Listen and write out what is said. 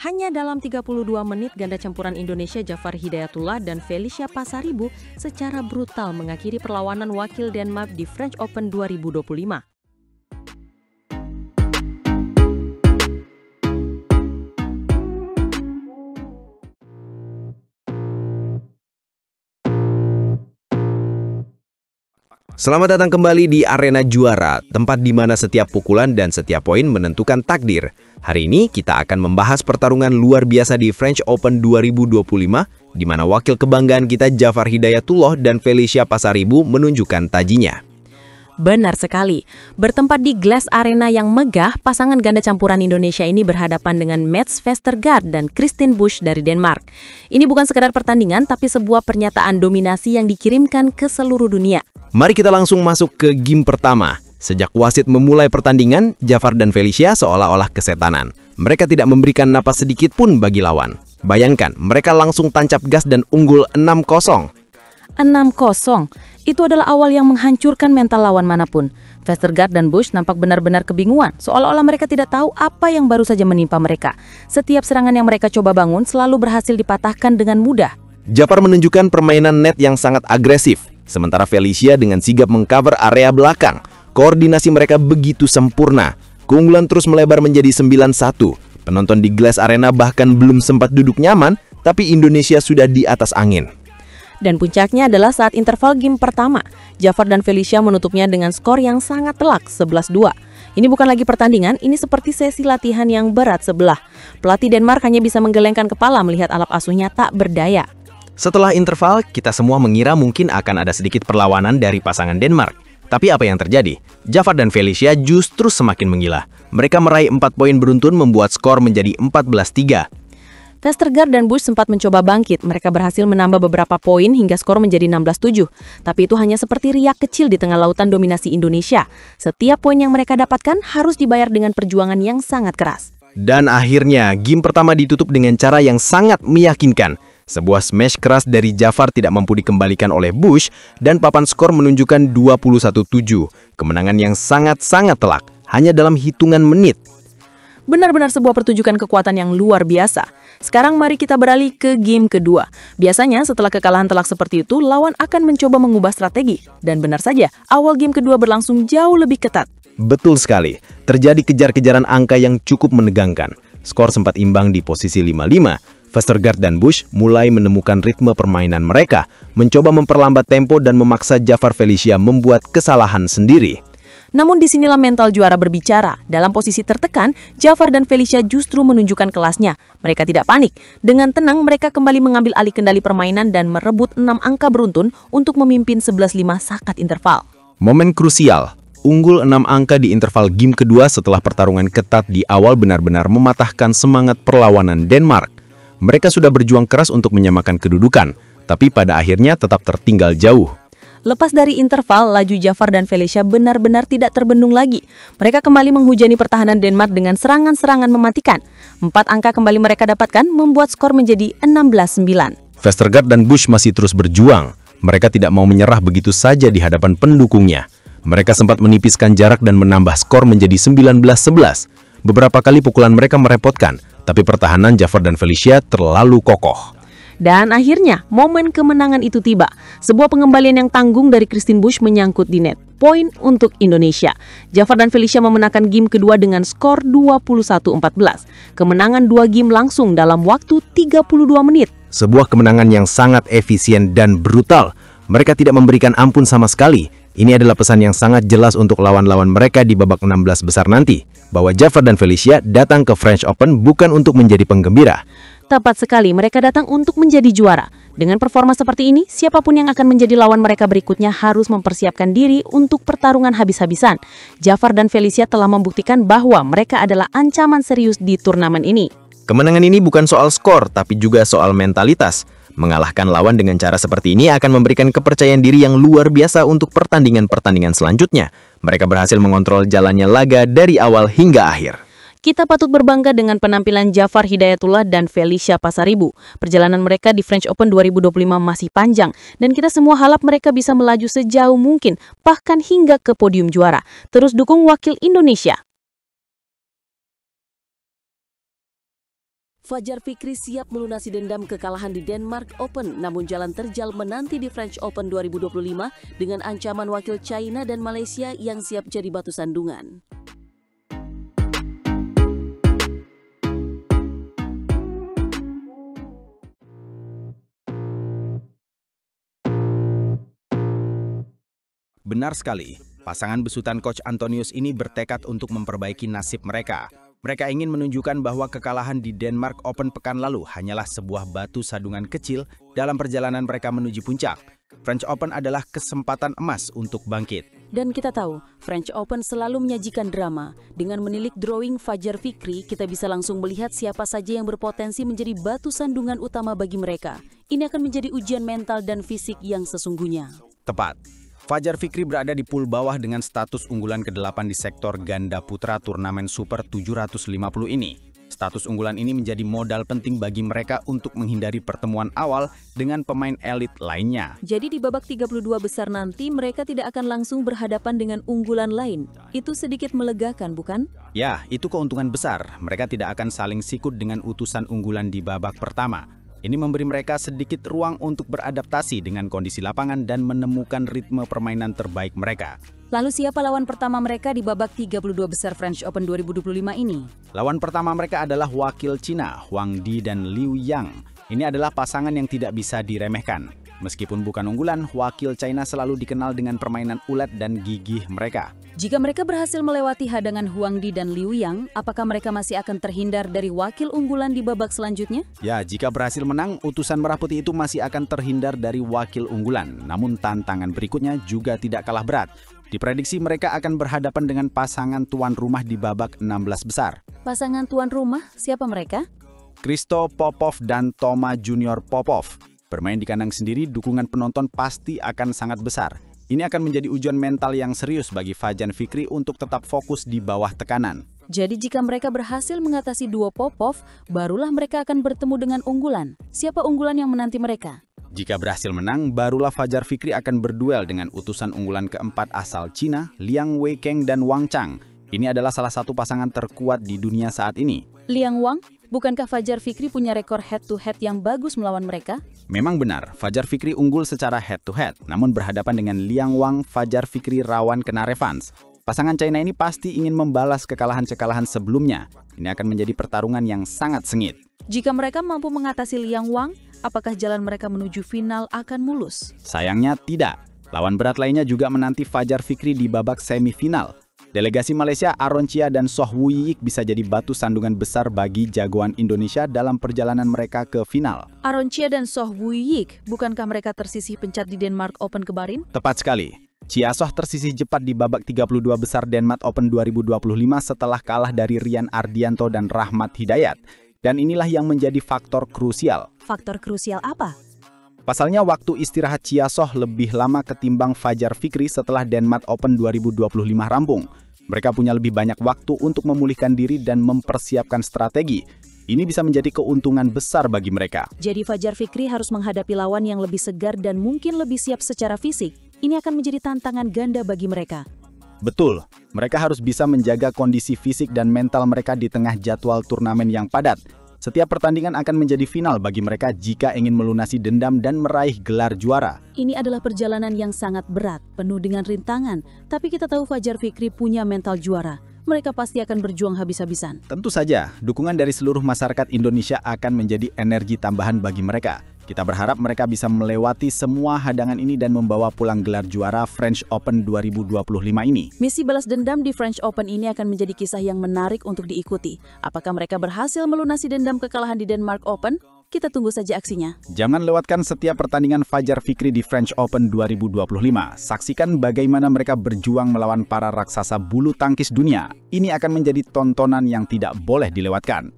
Hanya dalam 32 menit, ganda campuran Indonesia Jafar Hidayatullah dan Felicia Pasaribu secara brutal mengakhiri perlawanan wakil Denmark di French Open 2025. Selamat datang kembali di Arena Juara, tempat di mana setiap pukulan dan setiap poin menentukan takdir. Hari ini kita akan membahas pertarungan luar biasa di French Open 2025, di mana wakil kebanggaan kita Jafar Hidayatullah dan Felicia Pasaribu menunjukkan tajinya. Benar sekali. Bertempat di Glass Arena yang megah, pasangan ganda campuran Indonesia ini berhadapan dengan Mats Vestergaard dan Christine Busch dari Denmark. Ini bukan sekadar pertandingan, tapi sebuah pernyataan dominasi yang dikirimkan ke seluruh dunia. Mari kita langsung masuk ke game pertama. Sejak wasit memulai pertandingan, Jafar dan Felicia seolah-olah kesetanan. Mereka tidak memberikan napas sedikit pun bagi lawan. Bayangkan, mereka langsung tancap gas dan unggul 6-0. 6-0. Itu adalah awal yang menghancurkan mental lawan manapun. Vestergaard dan Busch nampak benar-benar kebingungan, seolah-olah mereka tidak tahu apa yang baru saja menimpa mereka. Setiap serangan yang mereka coba bangun selalu berhasil dipatahkan dengan mudah. Jafar menunjukkan permainan net yang sangat agresif, sementara Felicia dengan sigap mengcover area belakang. Koordinasi mereka begitu sempurna. Keunggulan terus melebar menjadi 9-1. Penonton di Glass Arena bahkan belum sempat duduk nyaman, tapi Indonesia sudah di atas angin. Dan puncaknya adalah saat interval game pertama. Jafar dan Felicia menutupnya dengan skor yang sangat telak, 11-2. Ini bukan lagi pertandingan, ini seperti sesi latihan yang berat sebelah. Pelatih Denmark hanya bisa menggelengkan kepala melihat anak asuhnya tak berdaya. Setelah interval, kita semua mengira mungkin akan ada sedikit perlawanan dari pasangan Denmark. Tapi apa yang terjadi? Jafar dan Felicia justru semakin menggila. Mereka meraih 4 poin beruntun membuat skor menjadi 14-3. Vestergaard dan Busch sempat mencoba bangkit. Mereka berhasil menambah beberapa poin hingga skor menjadi 16-7. Tapi itu hanya seperti riak kecil di tengah lautan dominasi Indonesia. Setiap poin yang mereka dapatkan harus dibayar dengan perjuangan yang sangat keras. Dan akhirnya, game pertama ditutup dengan cara yang sangat meyakinkan. Sebuah smash keras dari Jafar tidak mampu dikembalikan oleh Busch dan papan skor menunjukkan 21-7. Kemenangan yang sangat-sangat telak, hanya dalam hitungan menit. Benar-benar sebuah pertunjukan kekuatan yang luar biasa. Sekarang mari kita beralih ke game kedua. Biasanya setelah kekalahan telak seperti itu, lawan akan mencoba mengubah strategi. Dan benar saja, awal game kedua berlangsung jauh lebih ketat. Betul sekali, terjadi kejar-kejaran angka yang cukup menegangkan. Skor sempat imbang di posisi 5-5. Vestergaard dan Busch mulai menemukan ritme permainan mereka, mencoba memperlambat tempo dan memaksa Jafar Felicia membuat kesalahan sendiri. Namun disinilah mental juara berbicara. Dalam posisi tertekan, Jafar dan Felicia justru menunjukkan kelasnya. Mereka tidak panik. Dengan tenang, mereka kembali mengambil alih kendali permainan dan merebut 6 angka beruntun untuk memimpin 11-5 saat interval. Momen krusial, unggul 6 angka di interval game kedua setelah pertarungan ketat di awal benar-benar mematahkan semangat perlawanan Denmark. Mereka sudah berjuang keras untuk menyamakan kedudukan, tapi pada akhirnya tetap tertinggal jauh. Lepas dari interval, laju Jafar dan Felicia benar-benar tidak terbendung lagi. Mereka kembali menghujani pertahanan Denmark dengan serangan-serangan mematikan. 4 angka kembali mereka dapatkan, membuat skor menjadi 16-9. Vestergaard dan Busch masih terus berjuang. Mereka tidak mau menyerah begitu saja di hadapan pendukungnya. Mereka sempat menipiskan jarak dan menambah skor menjadi 19-11. Beberapa kali pukulan mereka merepotkan, tapi pertahanan Jafar dan Felicia terlalu kokoh. Dan akhirnya, momen kemenangan itu tiba. Sebuah pengembalian yang tanggung dari Christine Busch menyangkut di net. Poin untuk Indonesia. Jafar dan Felicia memenangkan game kedua dengan skor 21-14. Kemenangan 2 game langsung dalam waktu 32 menit. Sebuah kemenangan yang sangat efisien dan brutal. Mereka tidak memberikan ampun sama sekali. Ini adalah pesan yang sangat jelas untuk lawan-lawan mereka di babak 16 besar nanti, bahwa Jafar dan Felicia datang ke French Open bukan untuk menjadi penggembira. Tepat sekali, mereka datang untuk menjadi juara. Dengan performa seperti ini, siapapun yang akan menjadi lawan mereka berikutnya harus mempersiapkan diri untuk pertarungan habis-habisan. Jafar dan Felicia telah membuktikan bahwa mereka adalah ancaman serius di turnamen ini. Kemenangan ini bukan soal skor, tapi juga soal mentalitas. Mengalahkan lawan dengan cara seperti ini akan memberikan kepercayaan diri yang luar biasa untuk pertandingan-pertandingan selanjutnya. Mereka berhasil mengontrol jalannya laga dari awal hingga akhir. Kita patut berbangga dengan penampilan Jafar Hidayatullah dan Felicia Pasaribu. Perjalanan mereka di French Open 2025 masih panjang, dan kita semua harap mereka bisa melaju sejauh mungkin, bahkan hingga ke podium juara. Terus dukung wakil Indonesia. Fajar Fikri siap melunasi dendam kekalahan di Denmark Open, namun jalan terjal menanti di French Open 2025 dengan ancaman wakil China dan Malaysia yang siap jadi batu sandungan. Benar sekali, pasangan besutan Coach Antonius ini bertekad untuk memperbaiki nasib mereka. Mereka ingin menunjukkan bahwa kekalahan di Denmark Open pekan lalu hanyalah sebuah batu sandungan kecil dalam perjalanan mereka menuju puncak. French Open adalah kesempatan emas untuk bangkit. Dan kita tahu, French Open selalu menyajikan drama. Dengan menilik drawing Fajar Fikri, kita bisa langsung melihat siapa saja yang berpotensi menjadi batu sandungan utama bagi mereka. Ini akan menjadi ujian mental dan fisik yang sesungguhnya. Tepat. Fajar Fikri berada di pool bawah dengan status unggulan ke-8 di sektor ganda putra turnamen Super 750 ini. Status unggulan ini menjadi modal penting bagi mereka untuk menghindari pertemuan awal dengan pemain elit lainnya. Jadi di babak 32 besar nanti mereka tidak akan langsung berhadapan dengan unggulan lain. Itu sedikit melegakan, bukan? Ya, itu keuntungan besar. Mereka tidak akan saling sikut dengan utusan unggulan di babak pertama. Ini memberi mereka sedikit ruang untuk beradaptasi dengan kondisi lapangan dan menemukan ritme permainan terbaik mereka. Lalu siapa lawan pertama mereka di babak 32 besar French Open 2025 ini? Lawan pertama mereka adalah wakil Cina, Huang Di dan Liu Yang. Ini adalah pasangan yang tidak bisa diremehkan. Meskipun bukan unggulan, wakil China selalu dikenal dengan permainan ulet dan gigih mereka. Jika mereka berhasil melewati hadangan Huang Di dan Liu Yang, apakah mereka masih akan terhindar dari wakil unggulan di babak selanjutnya? Ya, jika berhasil menang, utusan merah putih itu masih akan terhindar dari wakil unggulan. Namun tantangan berikutnya juga tidak kalah berat. Diprediksi mereka akan berhadapan dengan pasangan tuan rumah di babak 16 besar. Pasangan tuan rumah, siapa mereka? Kristo Popov dan Toma Junior Popov. Bermain di kandang sendiri, dukungan penonton pasti akan sangat besar. Ini akan menjadi ujian mental yang serius bagi Fajar Fikri untuk tetap fokus di bawah tekanan. Jadi jika mereka berhasil mengatasi duo Popov, barulah mereka akan bertemu dengan unggulan. Siapa unggulan yang menanti mereka? Jika berhasil menang, barulah Fajar Fikri akan berduel dengan utusan unggulan keempat asal Cina, Liang Weikeng dan Wang Chang. Ini adalah salah satu pasangan terkuat di dunia saat ini. Liang Wang? Bukankah Fajar Fikri punya rekor head-to-head yang bagus melawan mereka? Memang benar, Fajar Fikri unggul secara head-to-head. Namun berhadapan dengan Liang Wang, Fajar Fikri rawan kena revanse. Pasangan China ini pasti ingin membalas kekalahan-kekalahan sebelumnya. Ini akan menjadi pertarungan yang sangat sengit. Jika mereka mampu mengatasi Liang Wang, apakah jalan mereka menuju final akan mulus? Sayangnya tidak. Lawan berat lainnya juga menanti Fajar Fikri di babak semifinal. Delegasi Malaysia Aaron Chia dan Soh Woo Yik bisa jadi batu sandungan besar bagi jagoan Indonesia dalam perjalanan mereka ke final. Aaron Chia dan Soh Woo Yik, bukankah mereka tersisih pencat di Denmark Open kemarin? Tepat sekali. Chia Soh tersisih cepat di babak 32 besar Denmark Open 2025 setelah kalah dari Rian Ardianto dan Rahmat Hidayat. Dan inilah yang menjadi faktor krusial. Faktor krusial apa? Pasalnya waktu istirahat Chia Soh lebih lama ketimbang Fajar Fikri setelah Denmark Open 2025 rampung. Mereka punya lebih banyak waktu untuk memulihkan diri dan mempersiapkan strategi. Ini bisa menjadi keuntungan besar bagi mereka. Jadi Fajar Fikri harus menghadapi lawan yang lebih segar dan mungkin lebih siap secara fisik. Ini akan menjadi tantangan ganda bagi mereka. Betul, mereka harus bisa menjaga kondisi fisik dan mental mereka di tengah jadwal turnamen yang padat. Setiap pertandingan akan menjadi final bagi mereka jika ingin melunasi dendam dan meraih gelar juara. Ini adalah perjalanan yang sangat berat, penuh dengan rintangan. Tapi kita tahu Fajar Fikri punya mental juara. Mereka pasti akan berjuang habis-habisan. Tentu saja, dukungan dari seluruh masyarakat Indonesia akan menjadi energi tambahan bagi mereka. Kita berharap mereka bisa melewati semua hadangan ini dan membawa pulang gelar juara French Open 2025 ini. Misi balas dendam di French Open ini akan menjadi kisah yang menarik untuk diikuti. Apakah mereka berhasil melunasi dendam kekalahan di Denmark Open? Kita tunggu saja aksinya. Jangan lewatkan setiap pertandingan Fajar Fikri di French Open 2025. Saksikan bagaimana mereka berjuang melawan para raksasa bulu tangkis dunia. Ini akan menjadi tontonan yang tidak boleh dilewatkan.